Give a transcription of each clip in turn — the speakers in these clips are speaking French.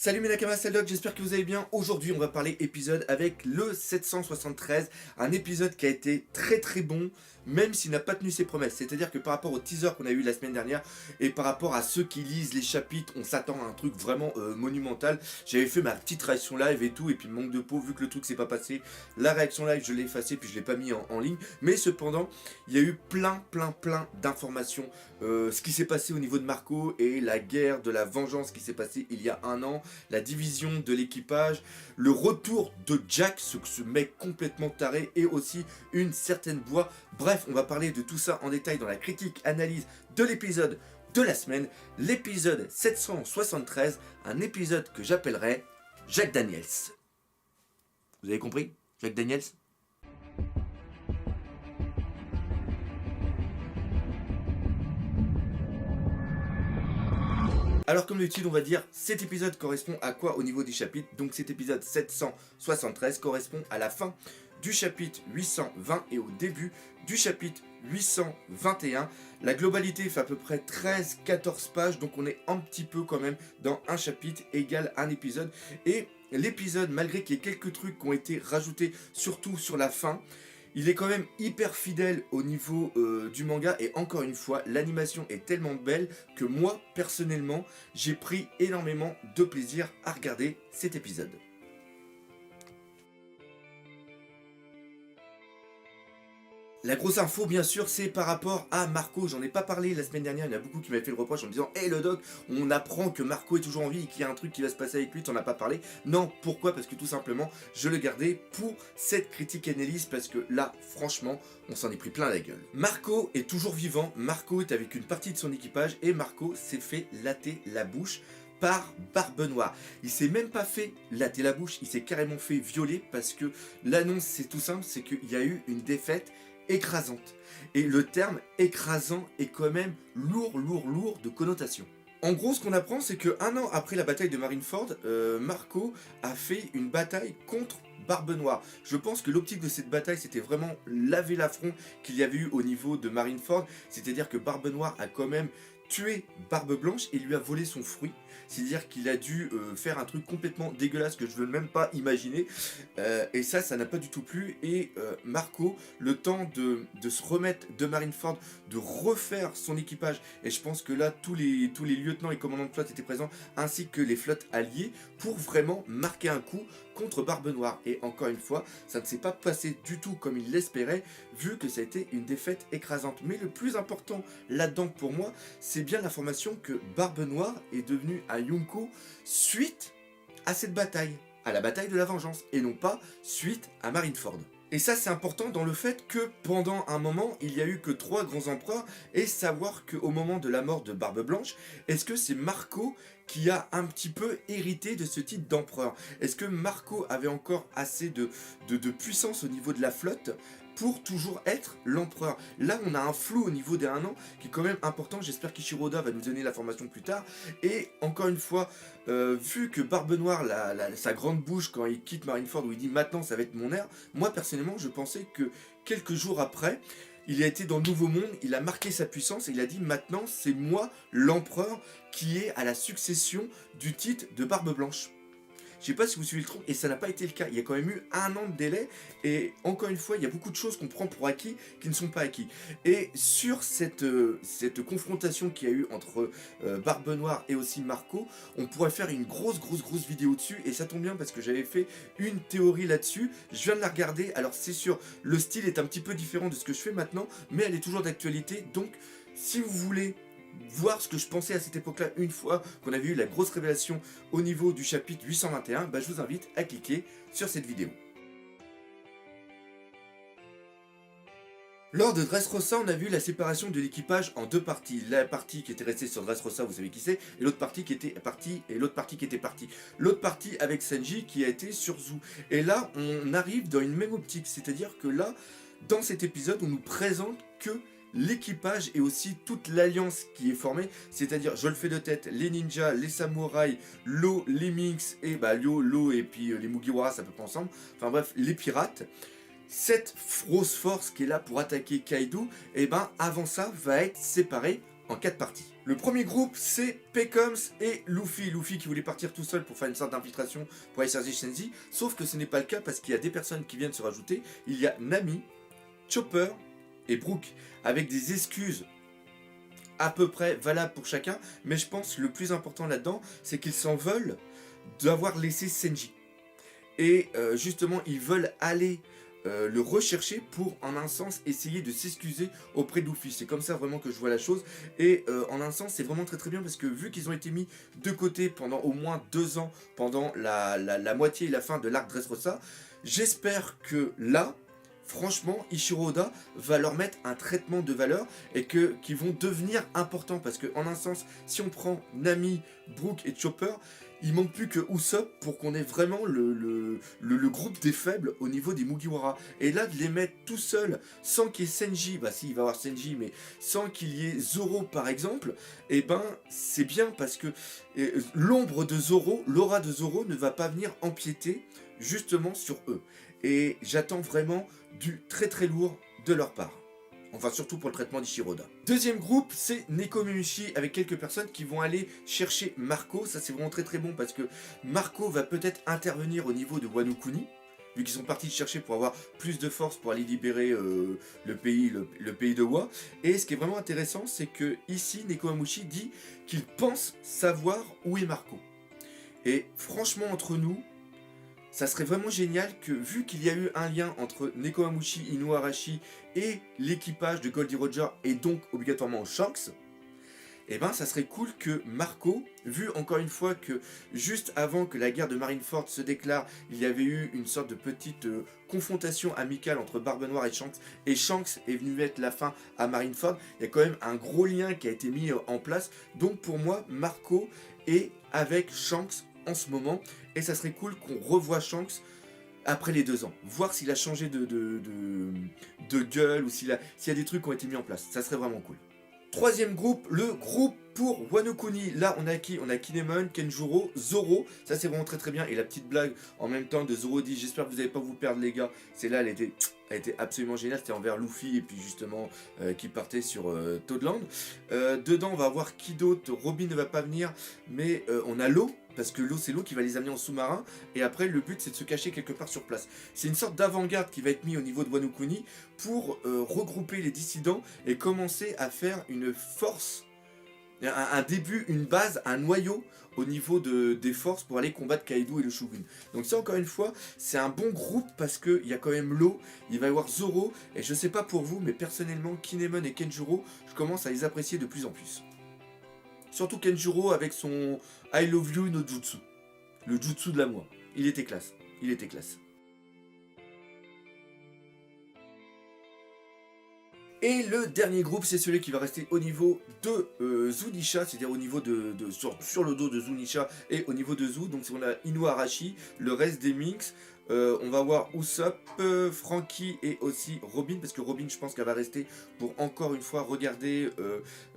Salut mes Nakamas, c'est Doc, j'espère que vous allez bien. Aujourd'hui on va parler épisode avec le 773, un épisode qui a été très très bon, même s'il n'a pas tenu ses promesses. C'est-à-dire que par rapport au teaser qu'on a eu la semaine dernière, et par rapport à ceux qui lisent les chapitres, on s'attend à un truc vraiment monumental. J'avais fait ma petite réaction live et tout, et puis manque de peau, vu que le truc s'est pas passé, la réaction live je l'ai effacée, puis je l'ai pas mis en ligne. Mais cependant, il y a eu plein d'informations. Ce qui s'est passé au niveau de Marco et la guerre de la vengeance qui s'est passée il y a un an, la division de l'équipage, le retour de Jack, ce mec complètement taré, et aussi une certaine voix. Bref, on va parler de tout ça en détail dans la critique analyse de l'épisode de la semaine, l'épisode 773, un épisode que j'appellerai Jack Daniels. Vous avez compris? Jack Daniels? Alors comme d'habitude on va dire cet épisode correspond à quoi au niveau des chapitres. Donc cet épisode 773 correspond à la fin du chapitre 820 et au début du chapitre 821. La globalité fait à peu près 13-14 pages, donc on est un petit peu quand même dans un chapitre égal un épisode. Et l'épisode, malgré qu'il y ait quelques trucs qui ont été rajoutés, surtout sur la fin, il est quand même hyper fidèle au niveau du manga, et encore une fois, l'animation est tellement belle que moi, personnellement, j'ai pris énormément de plaisir à regarder cet épisode. La grosse info, bien sûr, c'est par rapport à Marco. J'en ai pas parlé la semaine dernière, il y en a beaucoup qui m'avaient fait le reproche en me disant « Hey le doc, on apprend que Marco est toujours en vie et qu'il y a un truc qui va se passer avec lui, t'en as pas parlé ?» Non, pourquoi? Parce que tout simplement, je le gardais pour cette critique analyse, parce que là, franchement, on s'en est pris plein la gueule. Marco est toujours vivant, Marco est avec une partie de son équipage, et Marco s'est fait latter la bouche par Barbe Noire. Il s'est même pas fait latter la bouche, il s'est carrément fait violer, parce que l'annonce c'est tout simple, c'est qu'il y a eu une défaite écrasante. Et le terme écrasant est quand même lourd de connotation. En gros, ce qu'on apprend, c'est que un an après la bataille de Marineford, Marco a fait une bataille contre Barbe Noire. Je pense que l'optique de cette bataille, c'était vraiment laver l'affront qu'il y avait eu au niveau de Marineford. C'est-à-dire que Barbe Noire a quand même tué Barbe Blanche et lui a volé son fruit. C'est-à-dire qu'il a dû faire un truc complètement dégueulasse que je veux même pas imaginer. Et ça n'a pas du tout plu. Et Marco, le temps de se remettre de Marineford, de refaire son équipage, et je pense que là, tous les lieutenants et commandants de flotte étaient présents, ainsi que les flottes alliées, pour vraiment marquer un coup contre Barbe Noire. Et encore une fois, ça ne s'est pas passé du tout comme il l'espérait, vu que ça a été une défaite écrasante. Mais le plus important là-dedans pour moi, c'est bien l'information que Barbe Noire est devenue un Yonko suite à cette bataille, à la bataille de la vengeance, et non pas suite à Marineford. Et ça, c'est important dans le fait que pendant un moment, il n'y a eu que 3 grands empereurs, et savoir qu'au moment de la mort de Barbe Blanche, est-ce que c'est Marco qui a un petit peu hérité de ce titre d'empereur? Est-ce que Marco avait encore assez de puissance au niveau de la flotte pour toujours être l'empereur? Là, on a un flou au niveau des 1 an qui est quand même important. J'espère qu'Ishiroda va nous donner l'information plus tard. Et encore une fois, vu que Barbe Noire, sa grande bouche quand il quitte Marineford, où il dit maintenant ça va être mon ère, moi personnellement je pensais que quelques jours après, il a été dans le Nouveau Monde, il a marqué sa puissance et il a dit maintenant c'est moi l'empereur qui est à la succession du titre de Barbe Blanche. Je sais pas si vous suivez le truc, et ça n'a pas été le cas. Il y a quand même eu 1 an de délai, et encore une fois, il y a beaucoup de choses qu'on prend pour acquis qui ne sont pas acquis. Et sur cette confrontation qu'il y a eu entre Barbe Noire et aussi Marco, on pourrait faire une grosse vidéo dessus, et ça tombe bien parce que j'avais fait une théorie là-dessus. Je viens de la regarder, alors c'est sûr, le style est un petit peu différent de ce que je fais maintenant, mais elle est toujours d'actualité, donc si vous voulez voir ce que je pensais à cette époque-là, une fois qu'on avait eu la grosse révélation au niveau du chapitre 821, bah je vous invite à cliquer sur cette vidéo. Lors de Dressrosa, on a vu la séparation de l'équipage en 2 parties. La partie qui était restée sur Dressrosa, vous savez qui c'est, et l'autre partie qui était partie, et l'autre partie qui était partie. L'autre partie avec Sanji qui a été sur Zou. Et là, on arrive dans une même optique, c'est-à-dire que là, dans cet épisode, on nous présente que l'équipage et aussi toute l'alliance qui est formée, c'est-à-dire, je le fais de tête, les ninjas, les samouraïs, l'eau, les minx, et bah l'eau et puis les Mugiwara, ça peut pas ensemble, enfin bref, les pirates. Cette grosse force qui est là pour attaquer Kaido, et ben avant ça va être séparée en 4 parties. Le premier groupe, c'est Pecoms et Luffy. Luffy qui voulait partir tout seul pour faire une sorte d'infiltration pour aller chercher Shenzi, sauf que ce n'est pas le cas parce qu'il y a des personnes qui viennent se rajouter. Il y a Nami, Chopper et Brook, avec des excuses à peu près valables pour chacun, mais je pense que le plus important là-dedans, c'est qu'ils s'en veulent d'avoir laissé Senji. Et justement, ils veulent aller le rechercher pour, en un sens, essayer de s'excuser auprès de Luffy. C'est comme ça vraiment que je vois la chose. Et en un sens, c'est vraiment très très bien parce que vu qu'ils ont été mis de côté pendant au moins 2 ans, pendant la moitié et la fin de l'arc Dressrosa, j'espère que là, franchement, Ichiro Oda va leur mettre un traitement de valeur et qu'ils vont devenir importants. Parce que, en un sens, si on prend Nami, Brook et Chopper, il manque plus que Usopp pour qu'on ait vraiment le groupe des faibles au niveau des Mugiwara. Et là, de les mettre tout seuls, sans qu'il y ait Senji, bah si, il va y avoir Senji, mais sans qu'il y ait Zoro par exemple, et ben c'est bien parce que l'ombre de Zoro, l'aura de Zoro ne va pas venir empiéter justement sur eux. Et j'attends vraiment du très très lourd de leur part. Enfin, surtout pour le traitement d'Ichiro Oda. Deuxième groupe, c'est Nekomamushi, avec quelques personnes qui vont aller chercher Marco. Ça, c'est vraiment très très bon parce que Marco va peut-être intervenir au niveau de Wano Kuni, vu qu'ils sont partis le chercher pour avoir plus de force pour aller libérer le pays de Wa. Et ce qui est vraiment intéressant, c'est que ici, Nekomamushi dit qu'il pense savoir où est Marco. Et franchement, entre nous, ça serait vraiment génial que, vu qu'il y a eu un lien entre Nekomamushi, Inuarashi et l'équipage de Goldie Roger, et donc obligatoirement Shanks, et ben ça serait cool que Marco, vu encore une fois que juste avant que la guerre de Marineford se déclare, il y avait eu une sorte de petite confrontation amicale entre Barbe Noire et Shanks est venu mettre la fin à Marineford, il y a quand même un gros lien qui a été mis en place, donc pour moi, Marco est avec Shanks en ce moment, et ça serait cool qu'on revoie Shanks après les 2 ans, voir s'il a changé de gueule ou s'il y a des trucs qui ont été mis en place, ça serait vraiment cool. Troisième groupe, le groupe pour Wano Kuni. Là, on a qui? On a Kinemon, Kenjuro, Zoro. Ça, c'est vraiment très très bien. Et la petite blague en même temps de Zoro dit: j'espère que vous n'allez pas vous perdre, les gars. C'est là, elle était absolument géniale. C'était envers Luffy et puis justement qui partait sur Toadland. Dedans, on va avoir qui d'autre? Robin ne va pas venir, mais on a l'eau. Parce que l'eau, c'est l'eau qui va les amener en sous-marin. Et après, le but, c'est de se cacher quelque part sur place. C'est une sorte d'avant-garde qui va être mis au niveau de Wano Kuni pour regrouper les dissidents et commencer à faire une force, un début, une base, un noyau au niveau des forces pour aller combattre Kaido et le Shogun. Donc ça, encore une fois, c'est un bon groupe parce qu'il y a quand même l'eau, il va y avoir Zoro, et je sais pas pour vous, mais personnellement, Kinemon et Kenjuro, je commence à les apprécier de plus en plus. Surtout Kenjuro avec son I love you no jutsu. Le jutsu de l'amour. Il était classe. Il était classe. Et le dernier groupe, c'est celui qui va rester au niveau de Zunisha, c'est-à-dire au niveau sur le dos de Zunisha et au niveau de Zu. Donc on a Inuarashi, le reste des Minx. On va voir Usopp, Franky et aussi Robin, parce que Robin, je pense qu'elle va rester pour encore une fois regarder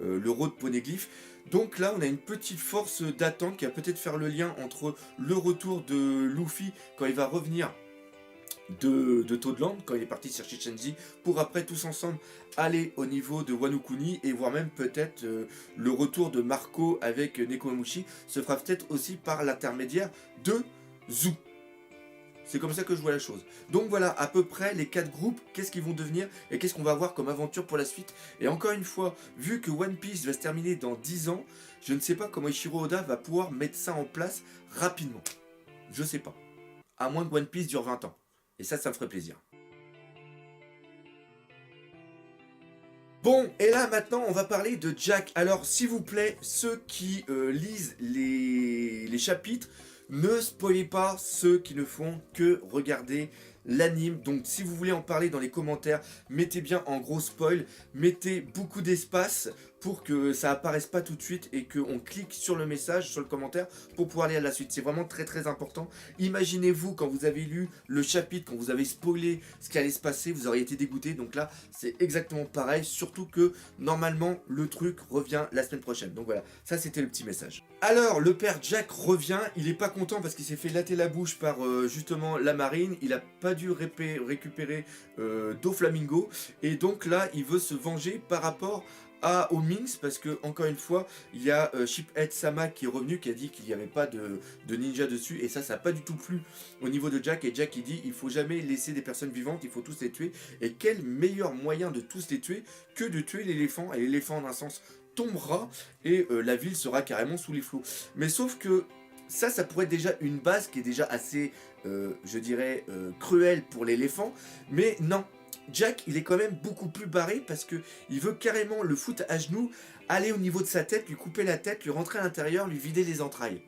le road Poneglyph. Donc là, on a une petite force d'attente qui va peut-être faire le lien entre le retour de Luffy quand il va revenir de Toadland, quand il est parti chercher Shenzi, pour après tous ensemble aller au niveau de Wano Kuni et voire même peut-être le retour de Marco avec Nekomamushi se fera peut-être aussi par l'intermédiaire de Zu. C'est comme ça que je vois la chose. Donc voilà, à peu près les 4 groupes, qu'est-ce qu'ils vont devenir et qu'est-ce qu'on va avoir comme aventure pour la suite. Et encore une fois, vu que One Piece va se terminer dans 10 ans, je ne sais pas comment Ichiro Oda va pouvoir mettre ça en place rapidement. Je sais pas. À moins que One Piece dure 20 ans. Et ça me ferait plaisir. Bon, et là maintenant on va parler de Jack. Alors s'il vous plaît, ceux qui lisent les chapitres, ne spoilez pas ceux qui ne font que regarder l'anime. Donc si vous voulez en parler dans les commentaires, mettez bien en gros spoil, mettez beaucoup d'espace pour que ça apparaisse pas tout de suite et qu'on clique sur le message, sur le commentaire pour pouvoir aller à la suite. C'est vraiment très très important. Imaginez-vous quand vous avez lu le chapitre, quand vous avez spoilé ce qui allait se passer, vous auriez été dégoûté. Donc là c'est exactement pareil, surtout que normalement le truc revient la semaine prochaine. Donc voilà, ça c'était le petit message. Alors le père Jack revient, il est pas content parce qu'il s'est fait latter la bouche par justement la marine, il a pas dû récupérer Doflamingo et donc là il veut se venger par rapport au Minx, parce que encore une fois, il y a Shiphead Sama qui est revenu, qui a dit qu'il n'y avait pas de ninja dessus, et ça n'a pas du tout plu au niveau de Jack, et Jack il dit il faut jamais laisser des personnes vivantes, il faut tous les tuer, et quel meilleur moyen de tous les tuer que de tuer l'éléphant, et l'éléphant en un sens tombera, et la ville sera carrément sous les flots. Mais sauf que ça pourrait être déjà une base qui est déjà assez, je dirais, cruelle pour l'éléphant, mais non. Jack, il est quand même beaucoup plus barré parce que il veut carrément le foutre à genoux, aller au niveau de sa tête, lui couper la tête, lui rentrer à l'intérieur, lui vider les entrailles.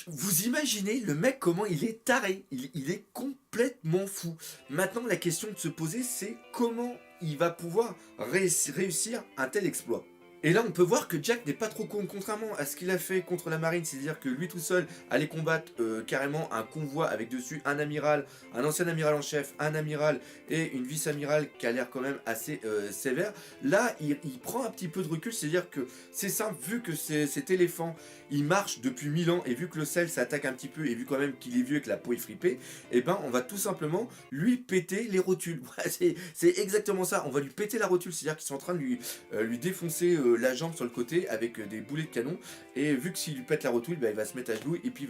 Vous imaginez le mec comment il est taré, il est complètement fou. Maintenant la question de se poser c'est comment il va pouvoir réussir un tel exploit. Et là, on peut voir que Jack n'est pas trop con, contrairement à ce qu'il a fait contre la marine, c'est-à-dire que lui tout seul allait combattre carrément un convoi avec dessus un amiral, un ancien amiral en chef, un amiral et une vice-amiral qui a l'air quand même assez sévère. Là, il prend un petit peu de recul, c'est-à-dire que c'est simple, vu que cet éléphant, il marche depuis 1000 ans, et vu que le sel s'attaque un petit peu, et vu quand même qu'il est vieux et que la peau est fripée, et ben on va tout simplement lui péter les rotules. C'est exactement ça, on va lui péter la rotule, c'est-à-dire qu'ils sont en train de lui défoncer la jambe sur le côté avec des boulets de canon, et vu que s'il lui pète la rotule, bah, il va se mettre à genoux et puis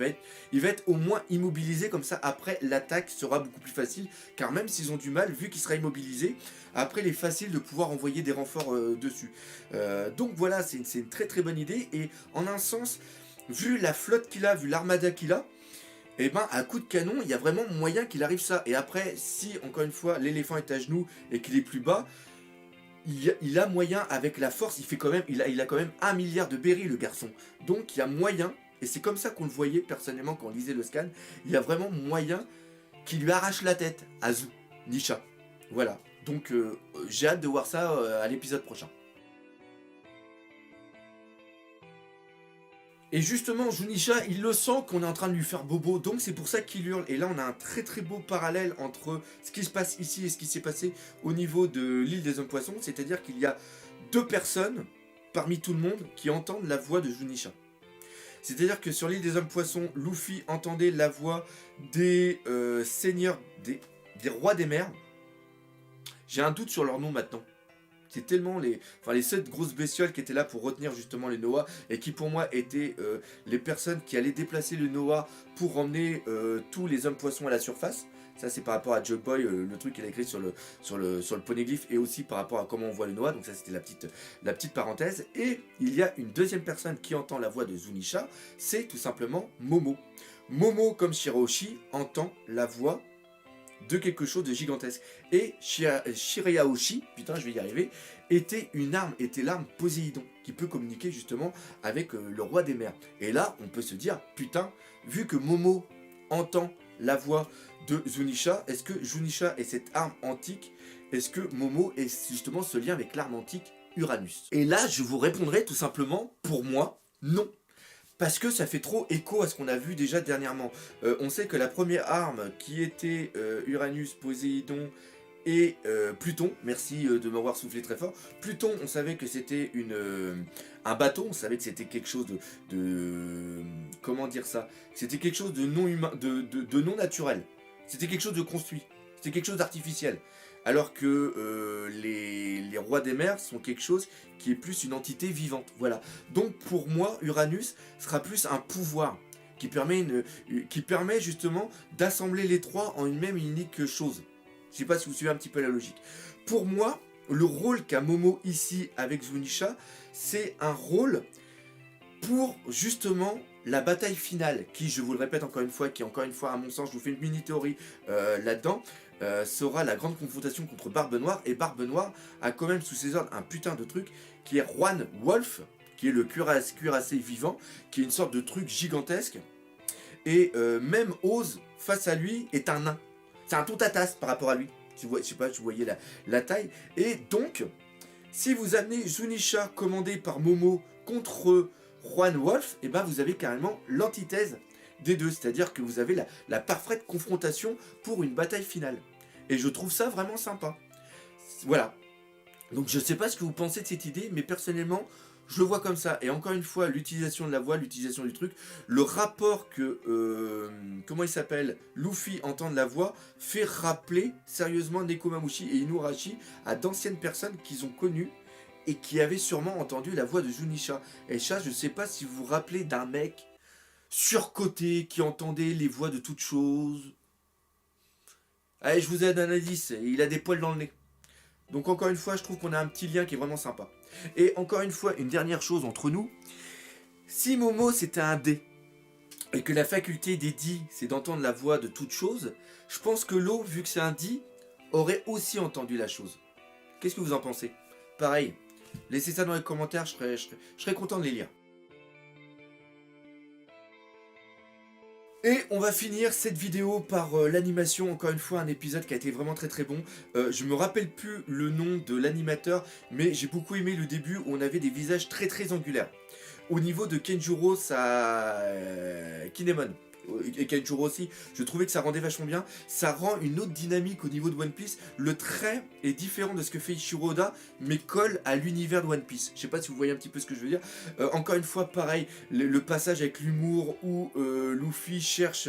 il va être au moins immobilisé, comme ça après l'attaque sera beaucoup plus facile, car même s'ils ont du mal, vu qu'il sera immobilisé, après il est facile de pouvoir envoyer des renforts dessus. Donc voilà, c'est une très très bonne idée, et en un sens, vu la flotte qu'il a, vu l'armada qu'il a, et ben à coup de canon, il y a vraiment moyen qu'il arrive ça. Et après, si encore une fois l'éléphant est à genoux et qu'il est plus bas, il a moyen avec la force, il a quand même 1 milliard de berry le garçon. Donc il y a moyen, et c'est comme ça qu'on le voyait personnellement quand on lisait le scan, il y a vraiment moyen qu'il lui arrache la tête à Nisha. Voilà. Donc j'ai hâte de voir ça à l'épisode prochain. Et justement, Zunisha, il le sent qu'on est en train de lui faire bobo, donc c'est pour ça qu'il hurle. Et là, on a un très très beau parallèle entre ce qui se passe ici et ce qui s'est passé au niveau de l'île des hommes poissons. C'est-à-dire qu'il y a 2 personnes parmi tout le monde qui entendent la voix de Zunisha. C'est-à-dire que sur l'île des hommes poissons, Luffy entendait la voix des seigneurs, des rois des mers. J'ai un doute sur leur nom maintenant. C'est tellement les 7 grosses bestioles qui étaient là pour retenir justement les Noah, et qui pour moi étaient les personnes qui allaient déplacer le Noah pour emmener tous les hommes poissons à la surface. Ça c'est par rapport à Joe Boy, le truc qu'il a écrit sur le poneglyphe, et aussi par rapport à comment on voit le Noah. Donc ça c'était la petite parenthèse. Et il y a une deuxième personne qui entend la voix de Zunisha, c'est tout simplement Momo. Momo, comme Shirahoshi, entend la voix de quelque chose de gigantesque. Et Shirahoshi, putain je vais y arriver, était l'arme Poséidon, qui peut communiquer justement avec le roi des mers. Et là, on peut se dire, putain, vu que Momo entend la voix de Zunisha, est-ce que Zunisha est cette arme antique? Est-ce que Momo est justement ce lien avec l'arme antique Uranus? Et là, je vous répondrai tout simplement, pour moi, non. Parce que ça fait trop écho à ce qu'on a vu déjà dernièrement. On sait que la première arme qui était Uranus, Poséidon et Pluton, merci de m'avoir soufflé très fort. Pluton, on savait que c'était un bateau, on savait que c'était quelque chose comment dire ça? C'était quelque chose de non humain, de non naturel. C'était quelque chose de construit. C'était quelque chose d'artificiel. Alors que les rois des mers sont quelque chose qui est plus une entité vivante. Voilà. Donc pour moi, Uranus sera plus un pouvoir qui permet justement d'assembler les trois en une même et unique chose. Je sais pas si vous suivez un petit peu la logique. Pour moi, le rôle qu'a Momo ici avec Zunisha, c'est un rôle pour justement la bataille finale, qui, je vous le répète encore une fois, qui encore une fois à mon sens, je vous fais une mini théorie là-dedans, sera la grande confrontation contre Barbe Noire. Et Barbe Noire a quand même sous ses ordres un putain de truc qui est Juan Wolf, qui est le cuirassé vivant, qui est une sorte de truc gigantesque. Et même Oz face à lui est un nain. C'est un tontatas par rapport à lui. Je sais pas si vous voyez la taille. Et donc, si vous amenez Zunisha commandé par Momo contre Juan Wolf, et ben vous avez carrément l'antithèse des deux. C'est-à-dire que vous avez la parfaite confrontation pour une bataille finale. Et je trouve ça vraiment sympa. Voilà. Donc je sais pas ce que vous pensez de cette idée, mais personnellement, je le vois comme ça. Et encore une fois, l'utilisation de la voix, l'utilisation du truc, le rapport que, comment il s'appelle, Luffy entend de la voix, fait rappeler sérieusement Nekomamushi et Inuarashi à d'anciennes personnes qu'ils ont connues et qui avait sûrement entendu la voix de Zunisha. Et ça, je sais pas si vous vous rappelez d'un mec surcoté qui entendait les voix de toutes choses. Allez, je vous aide un indice, il a des poils dans le nez. Donc encore une fois, je trouve qu'on a un petit lien qui est vraiment sympa. Et encore une fois, une dernière chose entre nous. Si Momo c'était un dé, et que la faculté des dits c'est d'entendre la voix de toute chose, je pense que l'eau, vu que c'est un dit, aurait aussi entendu la chose. Qu'est-ce que vous en pensez? Pareil, laissez ça dans les commentaires, je serais content de les lire. Et on va finir cette vidéo par l'animation, encore une fois un épisode qui a été vraiment très très bon. Je me rappelle plus le nom de l'animateur, mais j'ai beaucoup aimé le début où on avait des visages très très angulaires. Au niveau de Kenjuro, ça... Kinemon. Et Kenjuro aussi, je trouvais que ça rendait vachement bien. Ça rend une autre dynamique au niveau de One Piece. Le trait est différent de ce que fait Ichiro Oda, mais colle à l'univers de One Piece. Je sais pas si vous voyez un petit peu ce que je veux dire. Encore une fois, pareil, le passage avec l'humour où Luffy cherche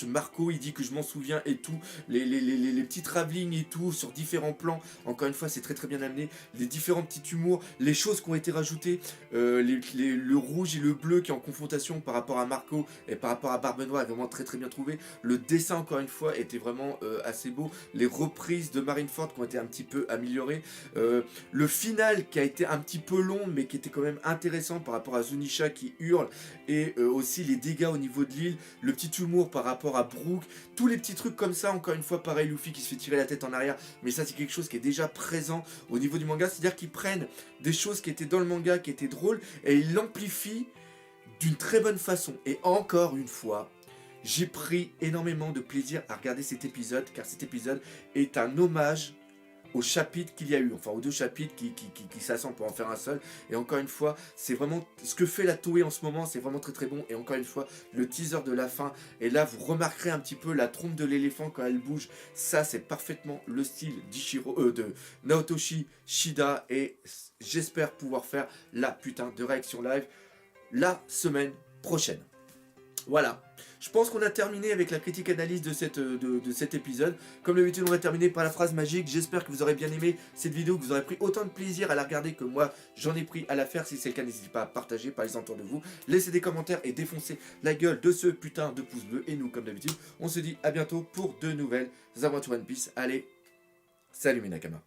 Marco, il dit que je m'en souviens et tout. Les petits travelling et tout sur différents plans. Encore une fois, c'est très très bien amené. Les différents petits humours, les choses qui ont été rajoutées, le rouge et le bleu qui est en confrontation par rapport à Marco et par rapport à Barbe Noire est vraiment très très bien trouvé. Le dessin encore une fois était vraiment assez beau. Les reprises de Marineford qui ont été un petit peu améliorées. Le final qui a été un petit peu long mais qui était quand même intéressant par rapport à Zunisha qui hurle. Et aussi les dégâts au niveau de l'île. Le petit humour par rapport à Brook. Tous les petits trucs comme ça. Encore une fois pareil, Luffy qui se fait tirer la tête en arrière. Mais ça c'est quelque chose qui est déjà présent au niveau du manga. C'est à dire qu'ils prennent des choses qui étaient dans le manga, qui étaient drôles, et ils l'amplifient d'une très bonne façon. Et encore une fois, j'ai pris énormément de plaisir à regarder cet épisode, car cet épisode est un hommage au chapitre qu'il y a eu, enfin aux 2 chapitres qui s'assemblent pour en faire un seul. Et encore une fois, c'est vraiment ce que fait la Toei en ce moment, c'est vraiment très très bon. Et encore une fois, le teaser de la fin, et là vous remarquerez un petit peu la trompe de l'éléphant quand elle bouge. Ça c'est parfaitement le style de Naotoshi Shida, et j'espère pouvoir faire la putain de réaction live la semaine prochaine. Voilà, je pense qu'on a terminé avec la critique analyse de cet épisode. Comme d'habitude, on va terminer par la phrase magique. J'espère que vous aurez bien aimé cette vidéo, que vous aurez pris autant de plaisir à la regarder que moi j'en ai pris à la faire. Si c'est le cas, n'hésitez pas à partager, par exemple, autour de vous. Laissez des commentaires et défoncez la gueule de ce putain de pouce bleu. Et nous, comme d'habitude, on se dit à bientôt pour de nouvelles aventures One Piece. Allez, salut mes Nakama.